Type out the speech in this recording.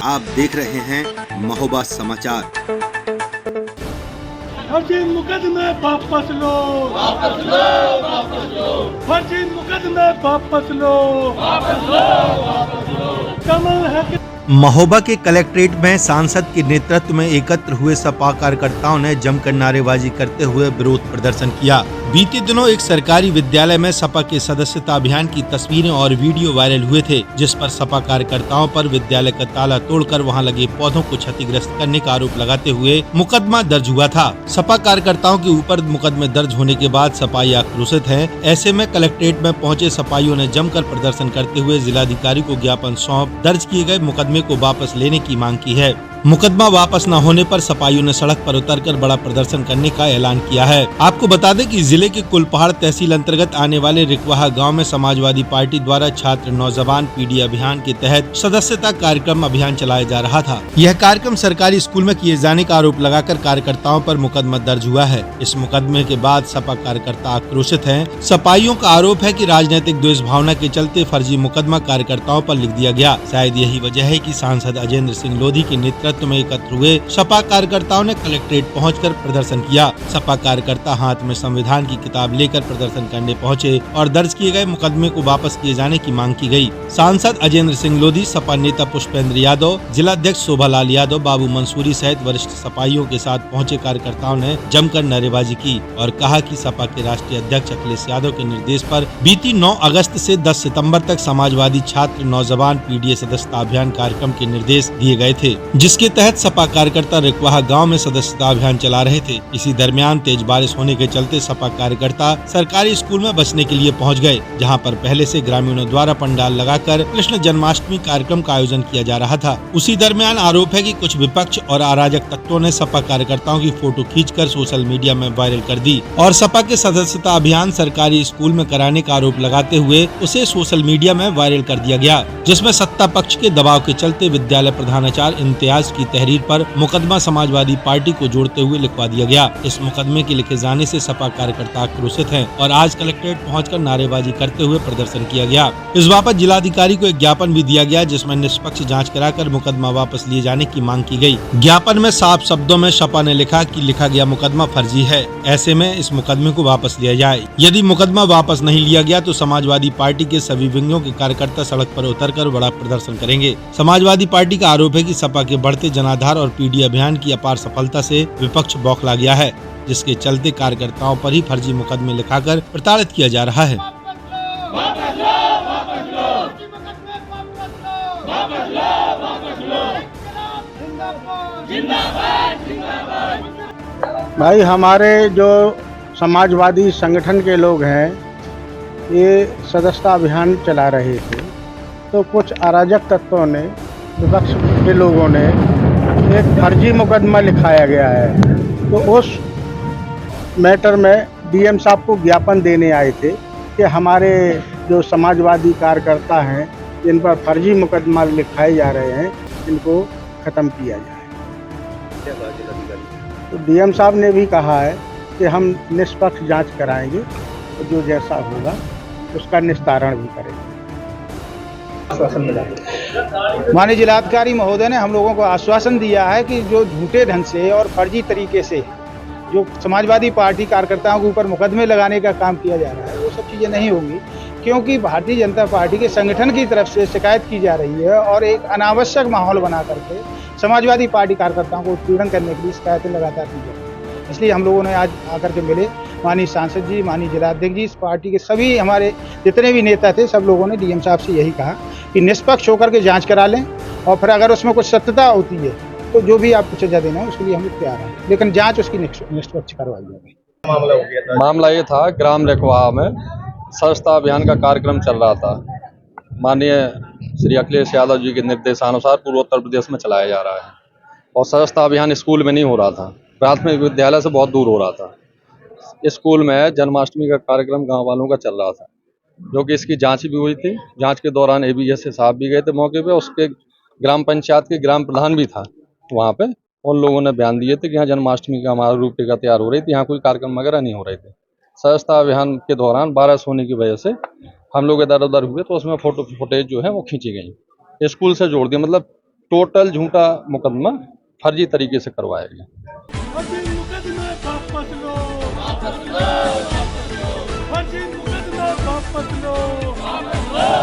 आप देख रहे हैं महोबा समाचार। फर्जी मुकदमे वापस लो, वापस लो, वापस लो। फर्जी मुकदमे वापस लो, वापस लो, वापस लो। कमल है कि महोबा के कलेक्ट्रेट में सांसद के नेतृत्व में एकत्र हुए सपा कार्यकर्ताओं ने जमकर नारेबाजी करते हुए विरोध प्रदर्शन किया। बीते दिनों एक सरकारी विद्यालय में सपा के सदस्यता अभियान की तस्वीरें और वीडियो वायरल हुए थे, जिस पर सपा कार्यकर्ताओं पर विद्यालय का ताला तोड़कर वहां लगे पौधों को क्षतिग्रस्त करने का आरोप लगाते हुए मुकदमा दर्ज हुआ था। सपा कार्यकर्ताओं के ऊपर मुकदमे दर्ज होने के बाद सपाई आक्रोशित हैं। ऐसे में कलेक्ट्रेट में पहुंचे सपाइयों ने जमकर प्रदर्शन करते हुए जिलाधिकारी को ज्ञापन सौंप दर्ज किए गए मुकदमे को वापस लेने की मांग की है। मुकदमा वापस न होने पर सपाइयों ने सड़क पर उतरकर बड़ा प्रदर्शन करने का ऐलान किया है। आपको बता दें कि जिले के कुलपहाड़ तहसील अंतर्गत आने वाले रिकवाहा गांव में समाजवादी पार्टी द्वारा छात्र नौजवान पीढ़ी अभियान के तहत सदस्यता कार्यक्रम अभियान चलाया जा रहा था। यह कार्यक्रम सरकारी स्कूल में किए जाने का आरोप लगाकर कार्यकर्ताओं पर मुकदमा दर्ज हुआ है। इस मुकदमे के बाद सपा कार्यकर्ता आक्रोशित हैं। सपाइयों का आरोप है कि राजनीतिक द्वेष भावना के चलते फर्जी मुकदमा कार्यकर्ताओं पर लिख दिया गया। शायद यही वजह है कि सांसद अजेंद्र सिंह लोधी के नेतृत्व में एकत्र हुए सपा कार्यकर्ताओं ने कलेक्ट्रेट पहुंचकर प्रदर्शन किया। सपा कार्यकर्ता हाथ में संविधान की किताब लेकर प्रदर्शन करने पहुंचे और दर्ज किए गए मुकदमे को वापस किए जाने की मांग की गई। सांसद अजेंद्र सिंह लोधी, सपा नेता पुष्पेंद्र यादव, जिलाध्यक्ष शोभालाल यादव, बाबू मंसूरी सहित वरिष्ठ सपाइयों के साथ पहुंचे कार्यकर्ताओं ने जमकर नारेबाजी की और कहा कि सपा के राष्ट्रीय अध्यक्ष अखिलेश यादव के निर्देश पर बीती 9 अगस्त से 10 सितंबर तक समाजवादी छात्र नौजवान पीडीए सदस्यता अभियान कार्यक्रम के निर्देश दिए गए थे, जिसके तहत सपा कार्यकर्ता रिकवाहा गांव में सदस्यता अभियान चला रहे थे। इसी दरमियान तेज बारिश होने के चलते सपा कार्यकर्ता सरकारी स्कूल में बचने के लिए पहुंच गए, जहां पर पहले से ग्रामीणों द्वारा पंडाल लगाकर कृष्ण जन्माष्टमी कार्यक्रम का आयोजन किया जा रहा था। उसी दरमियान आरोप है कि कुछ विपक्ष और अराजक तत्वों ने सपा कार्यकर्ताओं की फोटो खींचकर सोशल मीडिया में वायरल कर दी और सपा के सदस्यता अभियान सरकारी स्कूल में कराने का आरोप लगाते हुए उसे सोशल मीडिया में वायरल कर दिया गया, जिसमें सत्ता पक्ष के दबाव के चलते विद्यालय प्रधानाचार्य इम्तियाज की तहरीर पर मुकदमा समाजवादी पार्टी को जोड़ते हुए लिखवा दिया गया। इस मुकदमे के लिखे जाने से सपा कार्यकर्ता आक्रोशित हैं और आज कलेक्ट्रेट पहुंचकर नारेबाजी करते हुए प्रदर्शन किया गया। इस बाबत जिलाधिकारी को एक ज्ञापन भी दिया गया, जिसमें निष्पक्ष जांच कराकर मुकदमा वापस लिए जाने की मांग की गई। ज्ञापन में साफ शब्दों में सपा ने लिखा कि लिखा गया मुकदमा फर्जी है, ऐसे में इस मुकदमे को वापस लिया जाए। यदि मुकदमा वापस नहीं लिया गया तो समाजवादी पार्टी के सभी विंगों के कार्यकर्ता सड़क पर उतरकर बड़ा प्रदर्शन करेंगे। समाजवादी पार्टी का आरोप है कि सपा के बढ़ते जनाधार और पीडी अभियान की अपार सफलता से विपक्ष बौखला गया है, जिसके चलते कार्यकर्ताओं पर ही फर्जी मुकदमे लिखाकर प्रताड़ित किया जा रहा है। भाई, हमारे जो समाजवादी संगठन के लोग हैं, ये सदस्यता अभियान चला रहे थे, तो कुछ अराजक तत्वों ने, विपक्ष के लोगों ने एक फर्जी मुकदमा लिखाया गया है। तो उस मैटर में डीएम साहब को ज्ञापन देने आए थे कि हमारे जो समाजवादी कार्यकर्ता हैं, जिन पर फर्जी मुकदमा लिखाए जा रहे हैं, इनको ख़त्म किया जाए। तो डीएम साहब ने भी कहा है कि हम निष्पक्ष जांच कराएंगे, तो जो जैसा होगा उसका निस्तारण भी करेंगे। माननीय जिलाधिकारी महोदय ने हम लोगों को आश्वासन दिया है कि जो झूठे ढंग से और फर्जी तरीके से जो समाजवादी पार्टी कार्यकर्ताओं के ऊपर मुकदमे लगाने का काम किया जा रहा है, वो सब चीज़ें नहीं होंगी, क्योंकि भारतीय जनता पार्टी के संगठन की तरफ से शिकायत की जा रही है और एक अनावश्यक माहौल बना करके समाजवादी पार्टी कार्यकर्ताओं को उत्पीड़न करने के लिए शिकायतें लगातार की जा रही है। इसलिए हम लोगों ने आज आकर के मिले, माननीय सांसद जी, माननीय जिलाध्यक्ष जी, इस पार्टी के सभी हमारे जितने भी नेता थे, सब लोगों ने डीएम साहब से यही कहा कि निष्पक्ष होकर के जांच करा लें और फिर अगर उसमें कुछ सत्यता होती है तो जो भी आपको सजा देना है उसके लिए हम लोग तैयार हैं, लेकिन जांच उसकी निष्पक्ष करवाई जाएगी। मामला ये था, ग्राम रिकवाहा में सदस्यता अभियान का कार्यक्रम चल रहा था। माननीय श्री अखिलेश यादव जी के निर्देशानुसार पूर्व उत्तर प्रदेश में चलाया जा रहा है और सदस्यता अभियान स्कूल में नहीं हो रहा था, प्राथमिक विद्यालय से बहुत दूर हो रहा था। स्कूल में जन्माष्टमी का कार्यक्रम गांव वालों का चल रहा था, जो कि इसकी जांच भी हुई थी। जांच के दौरान एबीएस साहब भी गए थे मौके पे, उसके ग्राम पंचायत के ग्राम प्रधान भी था वहाँ पे। उन लोगों ने बयान दिए थे कि यहाँ जन्माष्टमी का हमारा रूपरेखा तैयार हो रही थी, यहाँ कोई कार्यक्रम वगैरह नहीं हो रहे थे। सदस्यता अभियान के दौरान बारिश होने की वजह से हम लोग इधर उधर हुए, तो उसमें फोटो फुटेज जो है वो खींची गई, स्कूल से जोड़ दिया। मतलब टोटल झूठा मुकदमा फर्जी तरीके से करवाया गया। फर्जी मुकदमे वापस लो, वापस लो, वापस लो, फर्जी मुकदमे वापस लो, वापस लो।